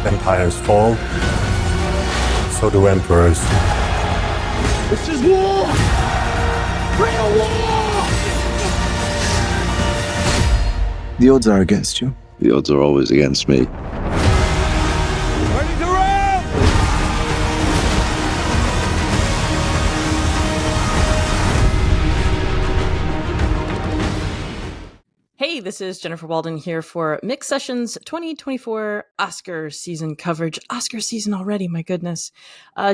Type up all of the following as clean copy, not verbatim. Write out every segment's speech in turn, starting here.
Empires fall, so do emperors. This is war! Real war! The odds are against you. The odds are always against me. Ready to round! Hey, this is Jennifer Walden here for Mix Sessions 2024 Oscar season coverage. Oscar season already, my goodness.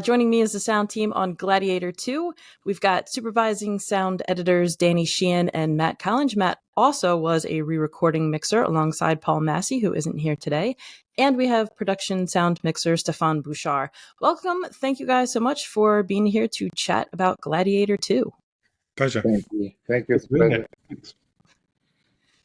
Joining me is the sound team on Gladiator II. We've got supervising sound editors Danny Sheehan and Matt Collinge. Matt also was a re-recording mixer alongside Paul Massey, who isn't here today. And we have production sound mixer Stephane Bucher. Welcome. Thank you guys so much for being here to chat about Gladiator II. Pleasure. Thank you. Thank you. It's a pleasure.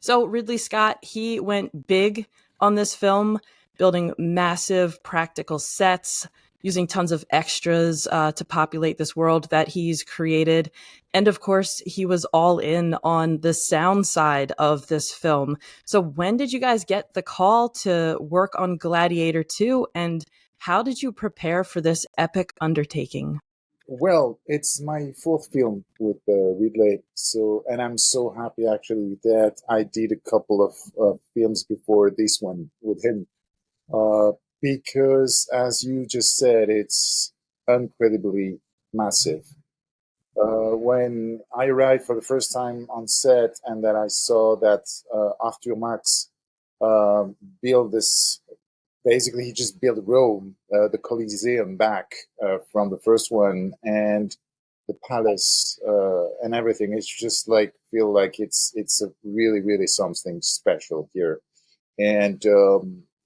So Ridley Scott, he went big on this film, building massive practical sets, using tons of extras to populate this world that he's created. And of course, he was all in on the sound side of this film. So when did you guys get the call to work on Gladiator II, and how did you prepare for this epic undertaking? Well, it's my fourth film with Ridley, and I'm so happy actually that I did a couple of films before this one with him, because as you just said, it's incredibly massive. When I arrived for the first time on set, and then I saw that Arthur Max built this. Basically, he just built Rome, the Colosseum back from the first one, and the palace and everything. It's just like feel like it's a really something special here. And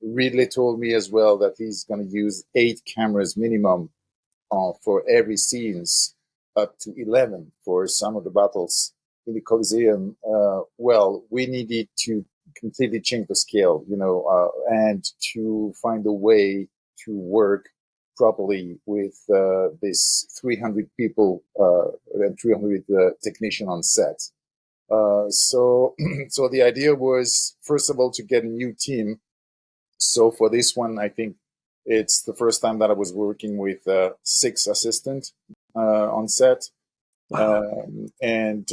Ridley told me as well that he's going to use 8 cameras minimum for every scenes, up to 11 for some of the battles in the Colosseum. Well, we needed to completely change the scale, and to find a way to work properly with this 300 people and 300 technicians on set. So the idea was, first of all, to get a new team. So for this one, I think it's the first time that I was working with 6 assistants on set. Wow. And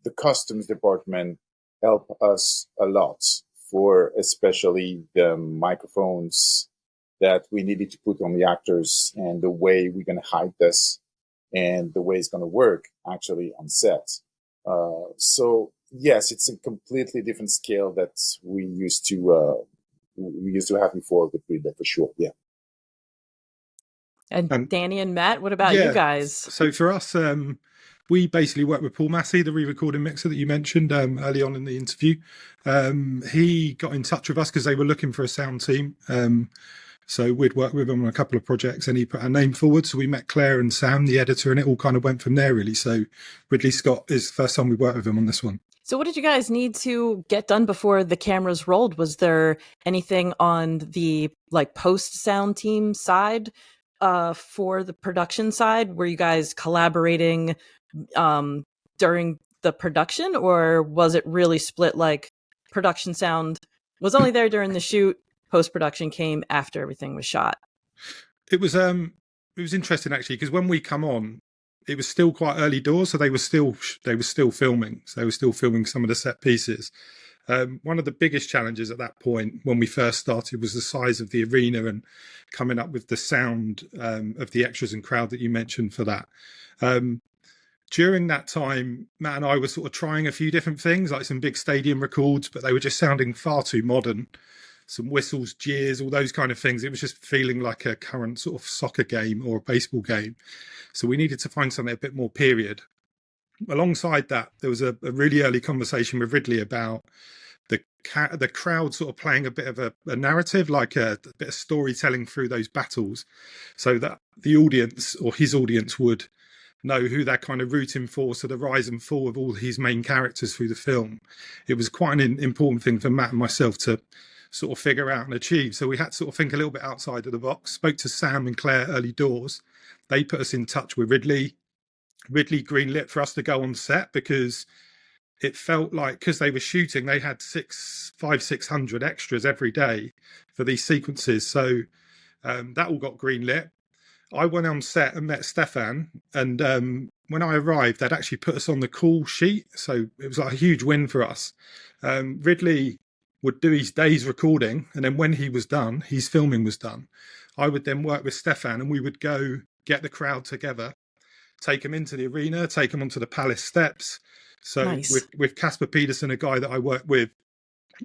the customs department helped us a lot for especially the microphones that we needed to put on the actors and the way we're going to hide this and the way it's going to work actually on set. So yes, it's a completely different scale that we used to have before with Ridley, for sure. Yeah. And Danny and Matt, what about you guys? So for us, we basically worked with Paul Massey, the re-recording mixer that you mentioned early on in the interview. He got in touch with us because they were looking for a sound team. So we'd worked with him on a couple of projects, and he put our name forward. So we met Claire and Sam, the editor, and it all kind of went from there, really. So Ridley Scott is the first time we worked with him on this one. So what did you guys need to get done before the cameras rolled? Was there anything on the post-sound team side for the production side? Were you guys collaborating during the production, or was it really split, like production sound was only there during the shoot, post-production came after everything was shot? It was interesting actually, because when we come on, it was still quite early doors, so they were still filming. So they were still filming some of the set pieces. One of the biggest challenges at that point when we first started was the size of the arena and coming up with the sound of the extras and crowd that you mentioned for that. During that time, Matt and I were sort of trying a few different things, like some big stadium records, but they were just sounding far too modern. Some whistles, jeers, all those kind of things. It was just feeling like a current sort of soccer game or a baseball game. So we needed to find something a bit more period. Alongside that, there was a really early conversation with Ridley about the crowd sort of playing a bit of a narrative, like a bit of storytelling through those battles, so that the audience or his audience would know who they're kind of rooting for, so the rise and fall of all his main characters through the film. It was quite an important thing for Matt and myself to sort of figure out and achieve. So we had to sort of think a little bit outside of the box. Spoke to Sam and Claire early doors. They put us in touch with Ridley. Ridley greenlit for us to go on set because it felt like, because they were shooting, they had 600 extras every day for these sequences. So that all got greenlit. I went on set and met Stephane, and when I arrived, they'd actually put us on the call sheet, so it was like a huge win for us. Ridley would do his day's recording, and then when he was done, his filming was done, I would then work with Stephane, and we would go get the crowd together, take them into the arena, take them onto the palace steps. So Nice. with Casper Pedersen, a guy that I worked with,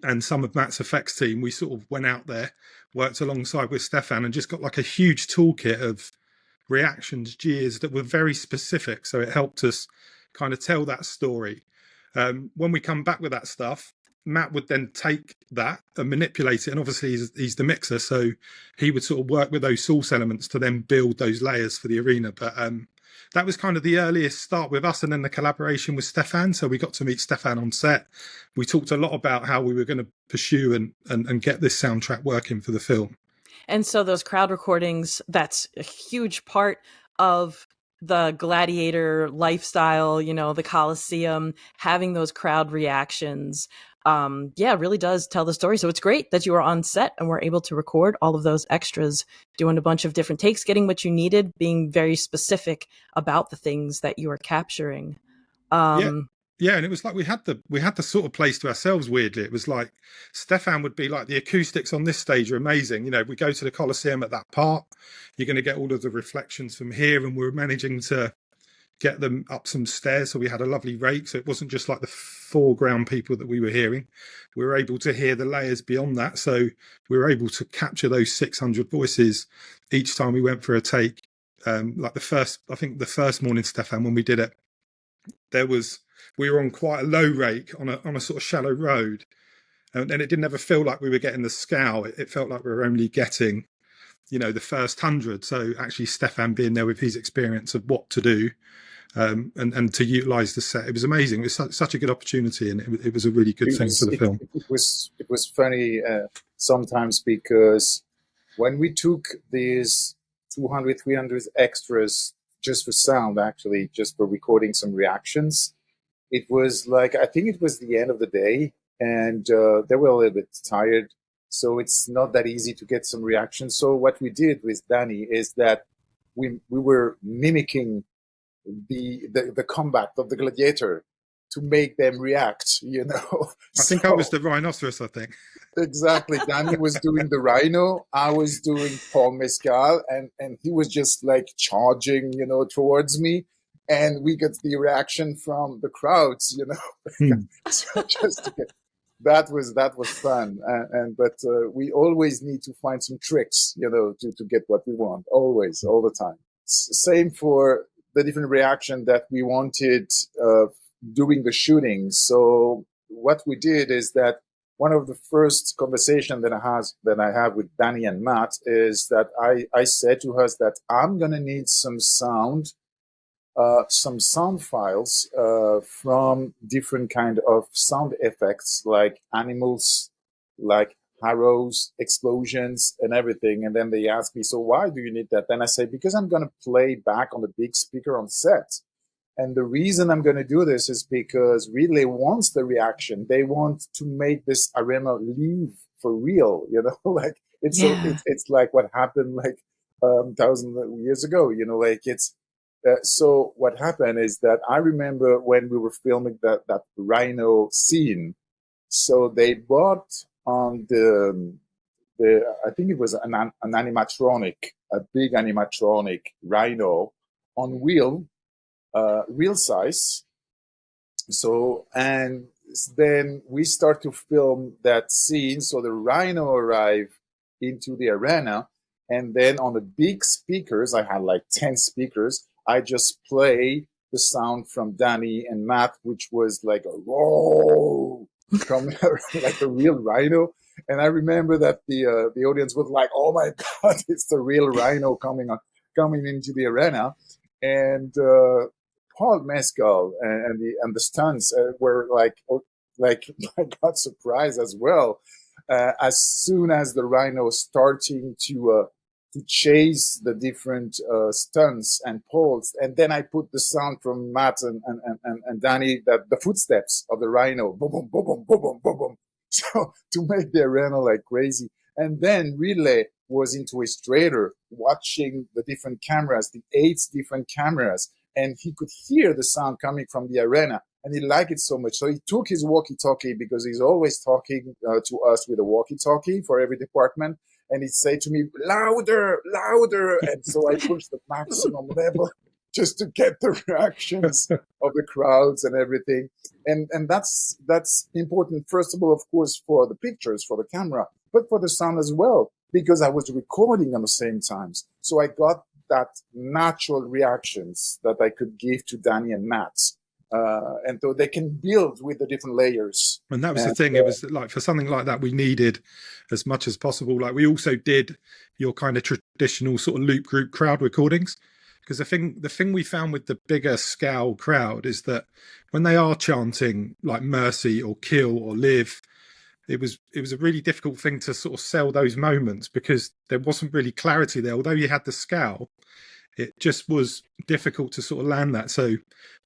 and some of Matt's effects team, we sort of went out there, worked alongside with Stephane, and just got like a huge toolkit of reactions, jeers that were very specific. So it helped us kind of tell that story. When we come back with that stuff, Matt would then take that and manipulate it. And obviously he's the mixer, so he would sort of work with those source elements to then build those layers for the arena. But that was kind of the earliest start with us, and then the collaboration with Stephane. So we got to meet Stephane on set. We talked a lot about how we were going to pursue and get this soundtrack working for the film. And so those crowd recordings, that's a huge part of the Gladiator lifestyle, you know, the Colosseum, having those crowd reactions. Really does tell the story. So it's great that you were on set and were able to record all of those extras, doing a bunch of different takes, getting what you needed, being very specific about the things that you were capturing. Yeah, and it was like we had the sort of place to ourselves, weirdly. It was like Stephane would be like, the acoustics on this stage are amazing. You know, we go to the Colosseum at that part, you're going to get all of the reflections from here, and we were managing to get them up some stairs, so we had a lovely rake, so it wasn't just like the foreground people that we were hearing. We were able to hear the layers beyond that, so we were able to capture those 600 voices each time we went for a take. Like the first morning, Stephane, when we did it, we were on quite a low rake on a sort of shallow road, and it didn't ever feel like we were getting the scow. It felt like we were only getting, you know, the first 100. So actually Stephane being there with his experience of what to do, and to utilize the set, it was amazing. It was such a good opportunity, and it was a really good thing for the film. It was funny sometimes, because when we took these 200, 300 extras just for sound, actually, just for recording some reactions, it was like, I think it was the end of the day, and they were a little bit tired. So it's not that easy to get some reactions. So what we did with Danny is that we were mimicking the combat of the Gladiator to make them react, you know. I think I was the rhinoceros, I think. Exactly. Danny was doing the rhino, I was doing Paul Mescal, and he was just like charging, you know, towards me. And we got the reaction from the crowds, you know. So just to get, that was fun. But we always need to find some tricks, you know, to get what we want. Always, all the time. Same for the different reaction that we wanted during the shooting. So what we did is that one of the first conversation that I have with Danny and Matt is that I said to us that I'm gonna need some sound files from different kind of sound effects, like animals, like arrows, explosions, and everything. And then they asked me, so why do you need that? Then I say, because I'm going to play back on the big speaker on set. And the reason I'm going to do this is because Ridley wants the reaction. They want to make this arena live for real, you know, like it's like what happened like 1,000 years ago, you know, like it's. So what happened is that I remember when we were filming that rhino scene. So they bought on the I think it was an animatronic, a big animatronic rhino on wheel size. So, and then we start to film that scene. So the rhino arrived into the arena, and then on the big speakers, I had like 10 speakers. I just play the sound from Danny and Matt, which was like a roar from like a real rhino. And I remember that the audience was like, "Oh my God, it's the real rhino coming into the arena." And Paul Mescal and the stunts were like I got surprised as well. As soon as the rhino starting to to chase the different stunts and poles. And then I put the sound from Matt and Danny, that the footsteps of the rhino, boom, boom, boom, boom, boom, boom, boom, boom. So to make the arena like crazy. And then Relay was into his trailer, watching the different cameras, the 8 different cameras, and he could hear the sound coming from the arena, and he liked it so much. So he took his walkie-talkie, because he's always talking to us with a walkie-talkie for every department, and he'd say to me, louder, louder. And so I pushed the maximum level just to get the reactions of the crowds and everything. And that's important, first of all, of course, for the pictures, for the camera, but for the sound as well, because I was recording at the same time. So I got that natural reactions that I could give to Danny and Matt. And so they can build with the different layers. And that was the thing. It was like, for something like that, we needed as much as possible. Like, we also did your kind of traditional sort of loop group crowd recordings. Because the thing we found with the bigger scale crowd is that when they are chanting like mercy or kill or live, it was a really difficult thing to sort of sell those moments, because there wasn't really clarity there. Although you had the scale, it just was difficult to sort of land that. So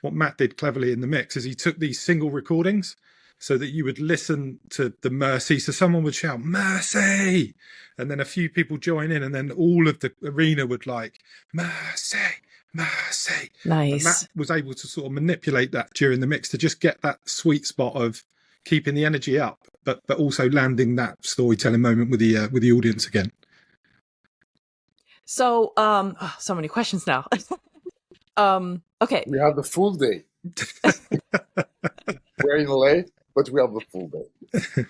what Matt did cleverly in the mix is he took these single recordings so that you would listen to the mercy. So someone would shout mercy, and then a few people join in, and then all of the arena would like mercy, mercy. Nice. And Matt was able to sort of manipulate that during the mix to just get that sweet spot of keeping the energy up, but also landing that storytelling moment with the audience again. So, so many questions now. Okay. We have the full day. We're in late, but we have the full day.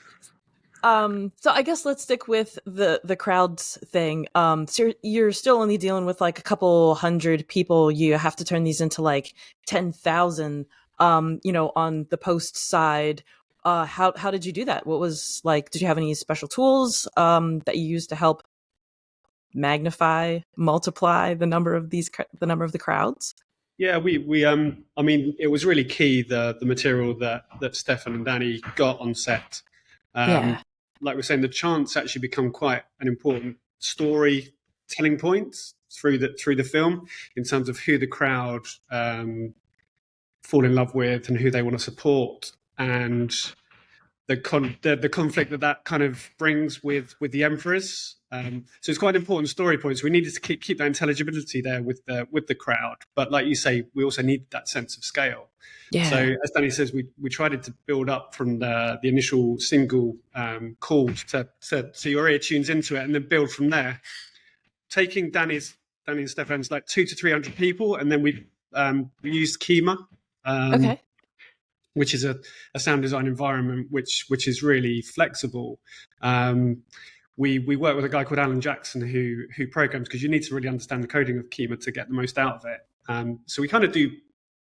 So I guess let's stick with the crowds thing. So you're still only dealing with like a couple hundred people. You have to turn these into like 10,000. On the post side. How did you do that? What was like? Did you have any special tools that you used to help magnify, multiply the number of the crowds? Yeah, we I mean, it was really key, the material that Stephane and Danny got on set. Like we're saying, the chants actually become quite an important storytelling point through the film, in terms of who the crowd fall in love with and who they want to support, and the conflict that kind of brings with the emperors. So it's quite an important story point. So we needed to keep that intelligibility there with the crowd. But like you say, we also need that sense of scale. Yeah. So as Danny says, we tried to build up from the initial single call so your ear tunes into it, and then build from there. Taking Danny and Stephane's like 200 to 300 people, and then we used Kima. Okay. Which is a sound design environment which is really flexible. We work with a guy called Alan Jackson who programs, because you need to really understand the coding of Kima to get the most out of it. So we kind of do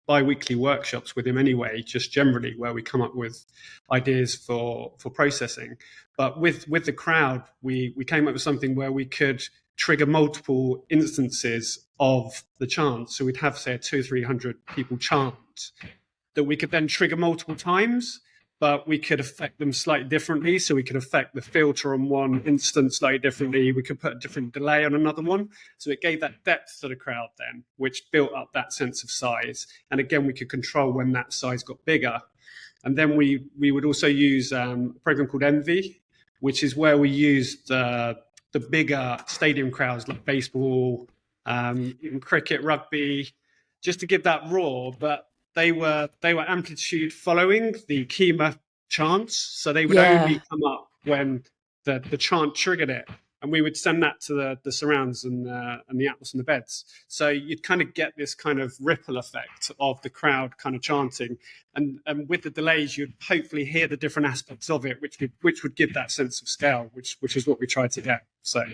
bi-weekly workshops with him anyway, just generally, where we come up with ideas for processing. But with the crowd, we came up with something where we could trigger multiple instances of the chant. So we'd have, say, a 200 or 300 people chant that we could then trigger multiple times, but we could affect them slightly differently. So we could affect the filter on one instance slightly differently. We could put a different delay on another one. So it gave that depth to the crowd then, which built up that sense of size. And again, we could control when that size got bigger. And then we would also use a program called Envy, which is where we used the bigger stadium crowds like baseball, even cricket, rugby, just to give that roar. But they were amplitude following the Kima chants, so they would only come up when the chant triggered it, and we would send that to the surrounds and the Atlas and the beds. So you'd kind of get this kind of ripple effect of the crowd kind of chanting, and with the delays, you'd hopefully hear the different aspects of it, which would give that sense of scale, which is what we tried to get. So.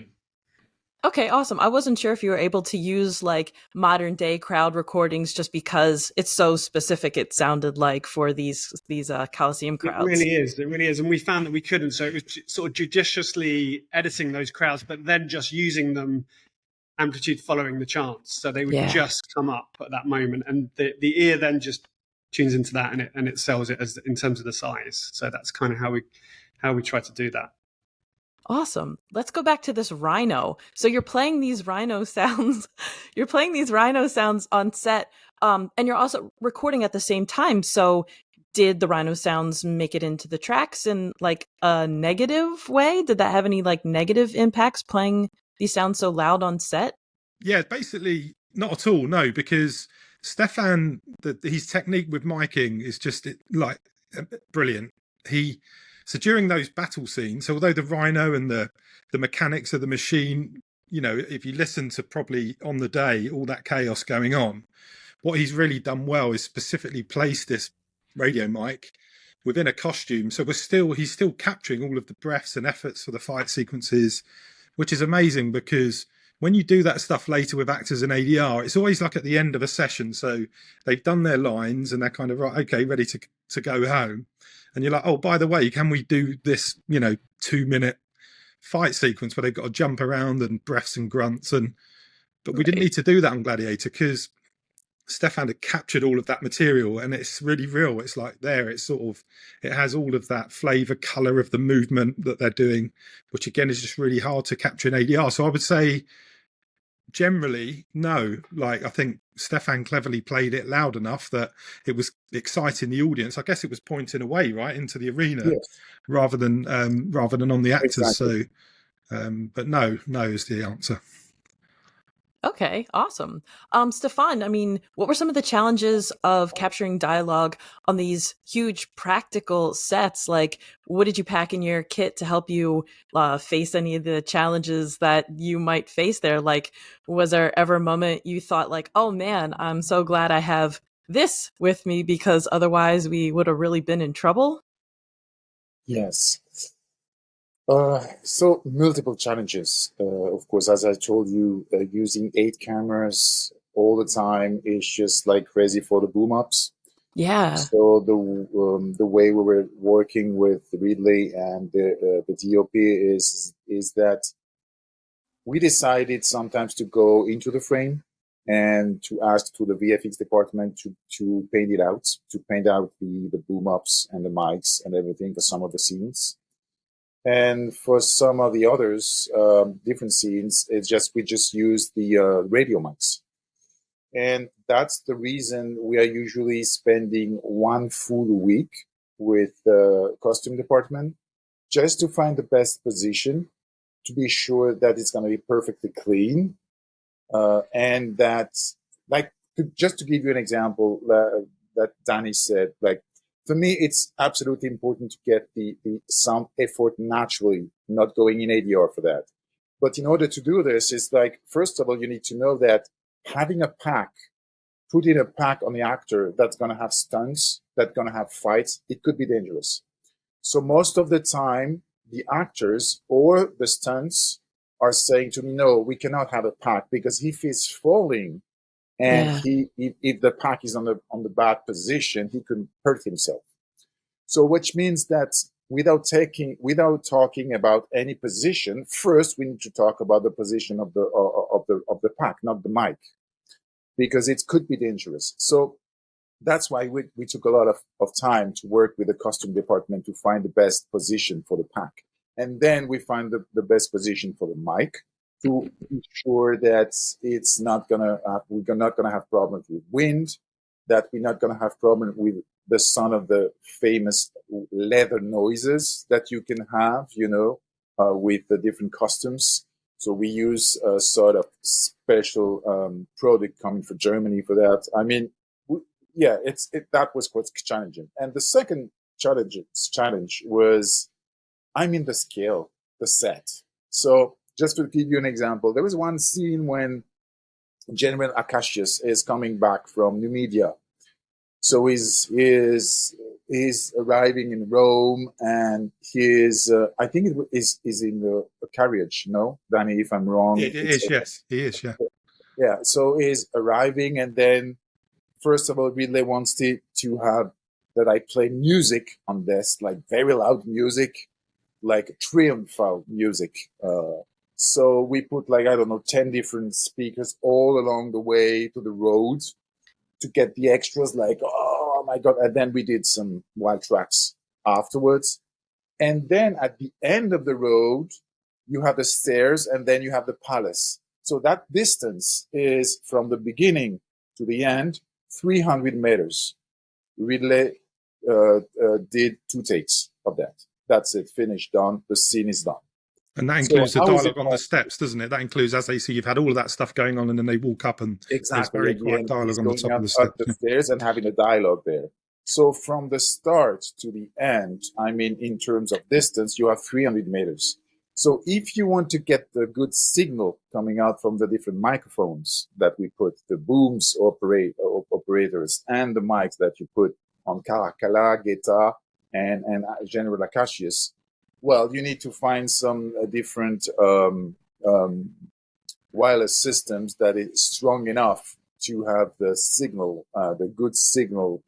Okay, awesome. I wasn't sure if you were able to use like modern day crowd recordings, just because it's so specific. It sounded like for these Coliseum crowds. It really is. And we found that we couldn't. So it was sort of judiciously editing those crowds, but then just using them amplitude following the chants. So they would just come up at that moment, and the ear then just tunes into that, and it sells it as in terms of the size. So that's kind of how we try to do that. Awesome. Let's go back to this rhino. So you're playing these rhino sounds. You're playing these rhino sounds on set, and you're also recording at the same time. So did the rhino sounds make it into the tracks in like a negative way? Did that have any like negative impacts playing these sounds so loud on set? Yeah, basically not at all. No, because Stephane, his technique with miking is just like brilliant. So during those battle scenes, so although the rhino and the mechanics of the machine, you know, if you listen to probably on the day all that chaos going on, what he's really done well is specifically place this radio mic within a costume. So he's still capturing all of the breaths and efforts for the fight sequences, which is amazing because when you do that stuff later with actors and ADR, it's always like at the end of a session. So they've done their lines and they're kind of right, okay, ready to go home. And you're like, oh, by the way, can we do this, 2-minute fight sequence where they've got to jump around and breaths and grunts? But we didn't need to do that on Gladiator because Stephane had captured all of that material and it's really real. It's like there, it has all of that flavor, color of the movement that they're doing, which again is just really hard to capture in ADR. So I would say generally, no. Like I think Stephane cleverly played it loud enough that it was exciting the audience. I guess it was pointing away right into the arena, Yes. rather than on the actors. Exactly. So, but no is the answer. Okay, awesome. Stephane, I mean, what were some of the challenges of capturing dialogue on these huge practical sets? Like, what did you pack in your kit to help you face any of the challenges that you might face there? Like, was there ever a moment you thought like, oh man, I'm so glad I have this with me because otherwise we would have really been in trouble? Yes. So multiple challenges. Of course, as I told you, using 8 cameras all the time is just like crazy for the boom ups. Yeah. So the way we were working with Ridley and the DOP is that we decided sometimes to go into the frame and to ask to the VFX department to paint it out, to paint out the boom ups and the mics and everything for some of the scenes. And for some of the others, different scenes, we just use the radio mics. And that's the reason we are usually spending 1 full week with the costume department just to find the best position, to be sure that it's going to be perfectly clean. And that, like, just to give you an example that Danny said, like, for me, it's absolutely important to get the sound effort naturally, not going in ADR for that. But in order to do this, it's like, first of all, you need to know that having putting a pack on the actor that's going to have stunts, that's going to have fights, it could be dangerous. So most of the time, the actors or the stunts are saying to me, no, we cannot have a pack because if he's falling, and if the pack is on the bad position, he could hurt himself. So, which means that without talking about any position, first we need to talk about the position of the pack, not the mic, because it could be dangerous. So that's why we took a lot of time to work with the costume department to find the best position for the pack, and then we find the best position for the mic, to ensure that we're not gonna have problems with wind, that we're not gonna have problem with the sound of the famous leather noises that you can have, with the different costumes. So we use a sort of special product coming from Germany for that. I mean, that was quite challenging. And the second challenge was, the scale, the set. So just to give you an example, there was one scene when General Acacius is coming back from Numidia. So he's arriving in Rome, and I think it is in the carriage, no? Danny, if I'm wrong. It is, yes. He is, yeah. Yeah, so he's arriving, and then, first of all, Ridley wants to have that I play music on this, like very loud music, like triumphal music. So we put 10 different speakers all along the way to the road to get the extras like, oh my God. And then we did some wild tracks afterwards. And then at the end of the road, you have the stairs, and then you have the palace. So that distance is from the beginning to the end, 300 meters. Ridley did 2 takes of that. That's it, finished, done. The scene is done. And that includes So the how is it dialogue on the steps, doesn't it? That includes, as they see, you've had all of that stuff going on, and then they walk up, and Exactly. there's very At the quiet end, dialogue he's on the going top up, of the steps. up the stairs and having a dialogue there. So from the start to the end, I mean, in terms of distance, you have 300 meters. So if you want to get the good signal coming out from the different microphones that we put, the booms operators and the mics that you put on Caracalla, Guetta, and General Acacius, well, you need to find some different wireless systems that is strong enough to have the signal, the good signal,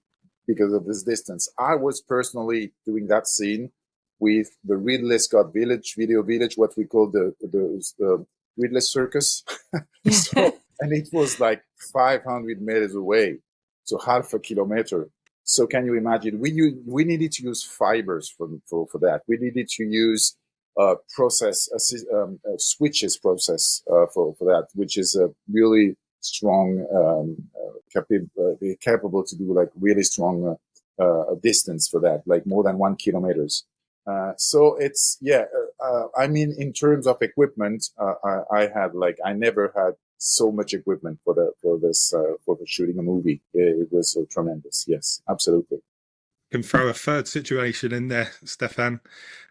because of this distance. I was personally doing that scene with the Ridley Scott Video Village, what we call the Ridley Circus. And it was like 500 meters away, so half a kilometer. So can you imagine? We needed to use fibers for that. We needed to use switches process for that, which is a really strong, capable to do like really strong distance for that, like more than 1 kilometers. So it's I mean, in terms of equipment, I never had so much equipment for shooting a movie. It was so tremendous. Yes, absolutely. Can throw a third situation in there, Stephane,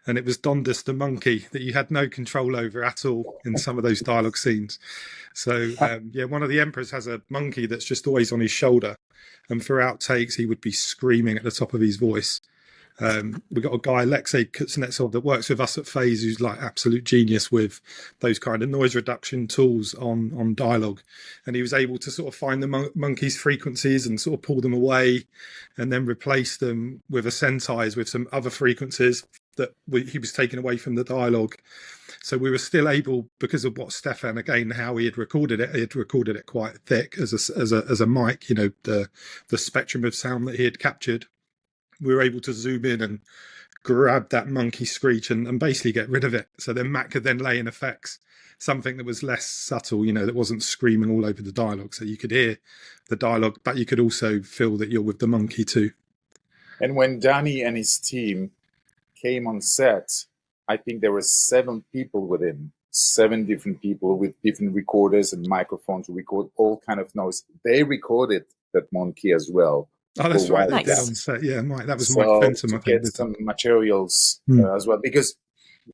and it was Dondus the monkey that you had no control over at all in some of those dialogue scenes. So one of the emperors has a monkey that's just always on his shoulder, and for outtakes he would be screaming at the top of his voice. We got a guy, Alexei Kuznetsov, that works with us at Phase, who's like absolute genius with those kind of noise reduction tools on dialogue, and he was able to sort of find the monkey's frequencies and sort of pull them away, and then replace them with a sentize with some other frequencies that he was taking away from the dialogue. So we were still able, because of what Stephane, again, how he had recorded it quite thick as a mic, you know, the spectrum of sound that he had captured. We were able to zoom in and grab that monkey screech and basically get rid of it. So then Matt could then lay in effects something that was less subtle, you know, that wasn't screaming all over the dialogue. So you could hear the dialogue, but you could also feel that you're with the monkey too. And when Danny and his team came on set, I think there were 7 people with him, 7 different people with different recorders and microphones to record all kind of noise. They recorded that monkey as well. Oh, that's right. Nice. They did on set. Yeah, Mike. That was So Mike Fenton, I to think. get some materials as well, because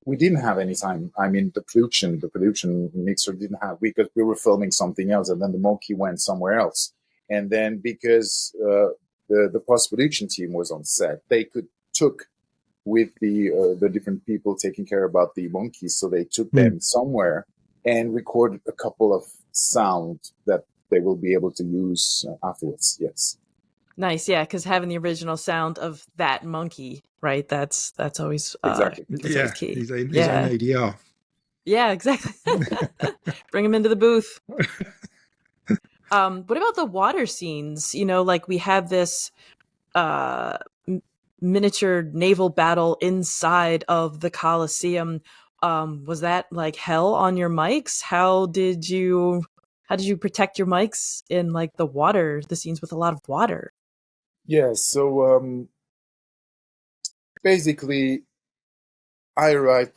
we didn't have any time. I mean, the production mixer didn't have, because we were filming something else, and then the monkey went somewhere else. And then because the post-production team was on set, they took with the different people taking care about the monkeys, so they took them somewhere and recorded a couple of sound that they will be able to use afterwards. Yes. Nice, yeah, because having the original sound of that monkey, right? That's always Exactly. always key. He's own ADR. Yeah, exactly. Bring him into the booth. What about the water scenes? You know, like we have this miniature naval battle inside of the Colosseum. Was that like hell on your mics? How did you protect your mics in like the scenes with a lot of water? Yeah, so basically, I arrived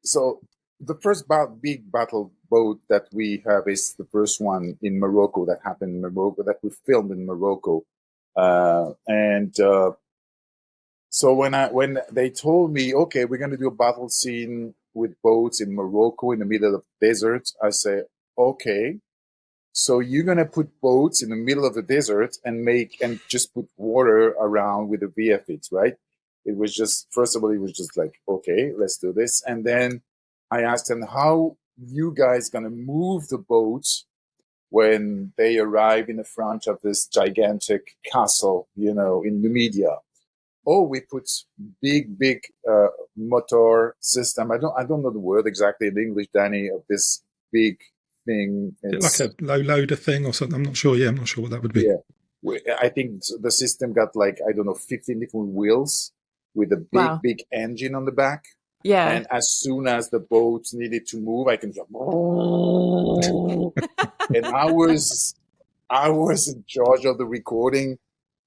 so the first big battle boat that we have is the first one in Morocco that happened in Morocco, that we filmed in Morocco. So when they told me, okay, we're going to do a battle scene with boats in Morocco in the middle of the desert, I say, okay. So you're going to put boats in the middle of the desert and just put water around with the VFX, right? It was just, first of all, it was just like, okay, let's do this. And then I asked them, how you guys going to move the boats when they arrive in the front of this gigantic castle, you know, in Numidia? Oh, we put big motor system. I don't know the word exactly in English, Danny, of this big thing. It's like a low loader thing or something. I'm not sure. Yeah, I'm not sure what that would be. Yeah, I think the system got like, I don't know, 15 different wheels with a big engine on the back. Yeah. And as soon as the boat needed to move, I can just, and I was in charge of the recording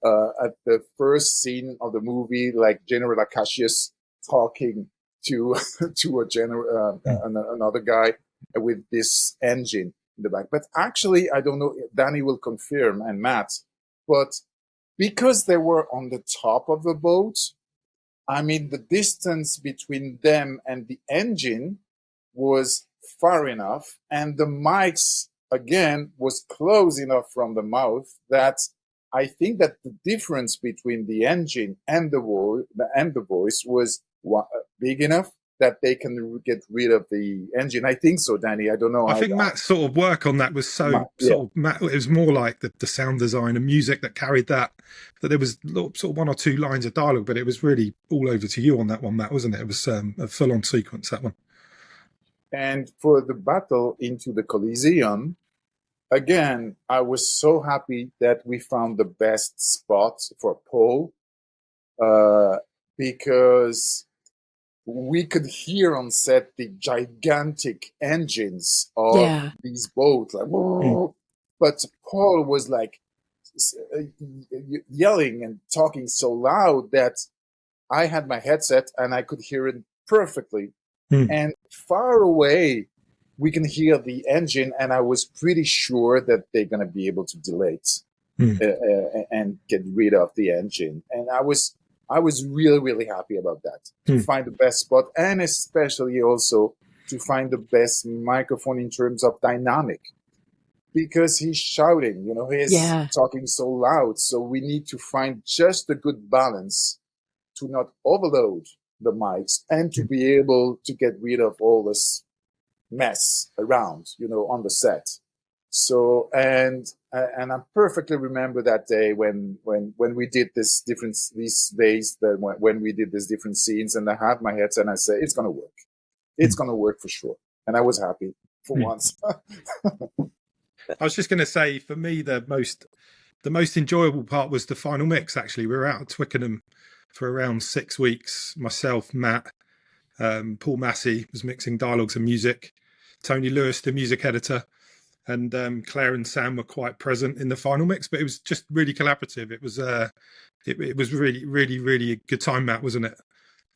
at the first scene of the movie, like General Acacius talking to another guy with this engine in the back. But actually, I don't know, Danny will confirm, and Matt, but because they were on the top of the boat, I mean, the distance between them and the engine was far enough, and the mics, again, was close enough from the mouth that I think that the difference between the engine and the voice was big enough that they can get rid of the engine. I think so, Danny. I don't know. I think Matt's sort of work on that was Matt, it was more like the sound design and music that carried that there was sort of one or two lines of dialogue, but it was really all over to you on that one, Matt, wasn't it? It was a full-on sequence, that one. And for the battle into the Coliseum, again, I was so happy that we found the best spot for Paul, because we could hear on set the gigantic engines of these boats, like, but Paul was like yelling and talking so loud that I had my headset and I could hear it perfectly. And far away, we can hear the engine, and I was pretty sure that they're going to be able to delete and get rid of the engine. And I was really, really happy about that, to find the best spot, and especially also to find the best microphone in terms of dynamic, because he's shouting, he's talking so loud. So we need to find just a good balance to not overload the mics and to be able to get rid of all this mess around, on the set. So, and I perfectly remember that day when we did these days, when we did these different scenes, and I had my headset and I said, it's going to work. It's going to work for sure. And I was happy for once. I was just going to say, for me, the most enjoyable part was the final mix, actually. We were out at Twickenham for around 6 weeks. Myself, Matt, Paul Massey was mixing dialogues and music, Tony Lewis, the music editor, and Claire and Sam were quite present in the final mix, but it was just really collaborative. It was it was really, really, really a good time, Matt, wasn't it?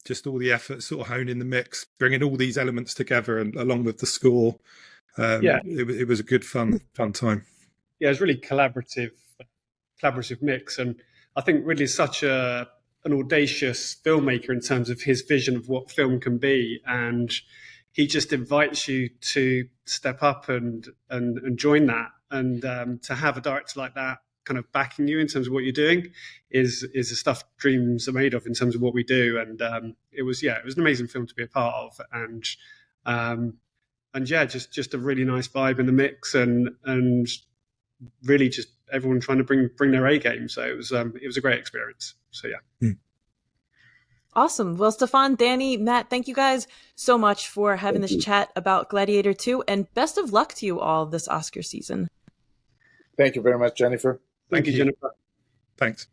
Just all the effort, sort of honing the mix, bringing all these elements together, and along with the score. It was a good fun time. Yeah, it was really collaborative mix, and I think really such an audacious filmmaker in terms of his vision of what film can be, and he just invites you to step up and join that, and to have a director like that kind of backing you in terms of what you're doing is the stuff dreams are made of in terms of what we do. And it was an amazing film to be a part of, and just a really nice vibe in the mix, and really just everyone trying to bring their A game. So it was a great experience. So yeah. Awesome. Well, Stephane, Danny, Matt, thank you guys so much for having this chat about Gladiator II, and best of luck to you all this Oscar season. Thank you very much, Jennifer. Thank you, Jennifer. Thanks.